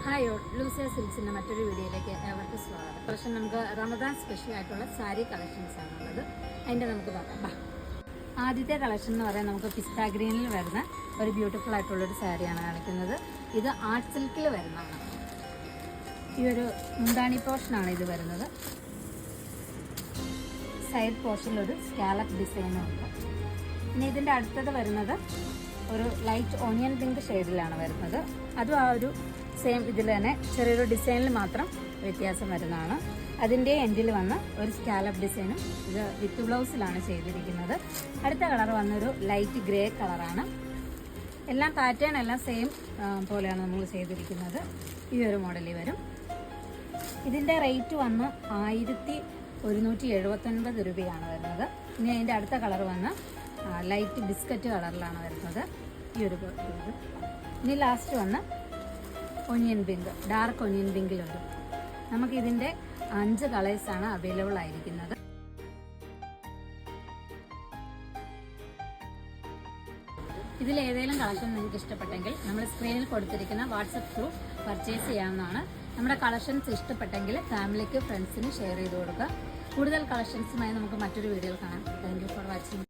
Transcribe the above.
Hi all, Lucia സിൽക്സിൻ്റെ മറ്റൊരു വീഡിയോയിലേക്ക് ഏവർക്കും സ്വാഗതം. പക്ഷേ നമുക്ക് റമദാൻ സ്പെഷ്യൽ ആയിട്ടുള്ള സാരി കളക്ഷൻസ് ആണുള്ളത്. അതിൻ്റെ നമുക്ക് നോക്കാം. ആദ്യത്തെ കളക്ഷൻ എന്ന് പറയാൻ നമുക്ക് പിസ്ത ഗ്രീനിൽ വരുന്ന ഒരു ബ്യൂട്ടിഫുൾ ആയിട്ടുള്ളൊരു സാരിയാണ് കാണിക്കുന്നത്. ഇത് ആർട്ട് സിൽക്കിൽ വരുന്നതാണ്. ഈ ഒരു മുന്താണി പോർഷനാണ് ഇത് വരുന്നത്. സൈഡ് പോർഷനിൽ ഒരു സ്കാലപ്പ് ഡിസൈനും ഉണ്ട്. പിന്നെ ഇതിൻ്റെ അടുത്തത് വരുന്നത് ഒരു ലൈറ്റ് ഓണിയൻ പിങ്ക് ഷെയ്ഡിലാണ് വരുന്നത്. അതും ആ ഒരു സെയിം ഇതിൽ തന്നെ ചെറിയൊരു ഡിസൈനിൽ മാത്രം വ്യത്യാസം വരുന്നതാണ്. അതിൻ്റെ എൻഡിൽ വന്ന് ഒരു സ്കാലപ്പ് ഡിസൈനും ഇത് വിത്ത് ബ്ലൗസിലാണ് ചെയ്തിരിക്കുന്നത്. അടുത്ത കളർ വന്നൊരു ലൈറ്റ് ഗ്രേ കളറാണ്. എല്ലാം പാറ്റേൺ എല്ലാം സെയിം പോലെയാണ് നമ്മൾ ചെയ്തിരിക്കുന്നത്. ഈ ഒരു മോഡലിൽ വരും. ഇതിൻ്റെ റേറ്റ് വന്ന് 1179 രൂപയാണ് വരുന്നത്. ഇനി അതിൻ്റെ അടുത്ത കളർ വന്ന് ലൈറ്റ് ബിസ്ക്കറ്റ് കളറിലാണ് വരുന്നത്. ഈ ഒരു ഇത് ഇനി ലാസ്റ്റ് വന്ന് ഒനിയൻ പിങ്ക്, ഡാർക്ക് ഒനിയൻ പിങ്കിലുണ്ട്. നമുക്കിതിൻ്റെ 5 കളേഴ്സാണ് അവൈലബിൾ ആയിരിക്കുന്നത്. ഇതിലേതെങ്കിലും കളക്ഷൻ നിങ്ങൾക്ക് ഇഷ്ടപ്പെട്ടെങ്കിൽ നമ്മൾ സ്ക്രീനിൽ കൊടുത്തിരിക്കുന്ന വാട്സപ്പ് ത്രൂ പർച്ചേസ് ചെയ്യാവുന്നതാണ്. നമ്മുടെ കളക്ഷൻസ് ഇഷ്ടപ്പെട്ടെങ്കിൽ ഫാമിലിക്ക് ഫ്രണ്ട്സിന് ഷെയർ ചെയ്ത് കൊടുക്കുക. കൂടുതൽ കളക്ഷൻസുമായി നമുക്ക് മറ്റൊരു വീഡിയോയിൽ കാണാം. Thank you for watching.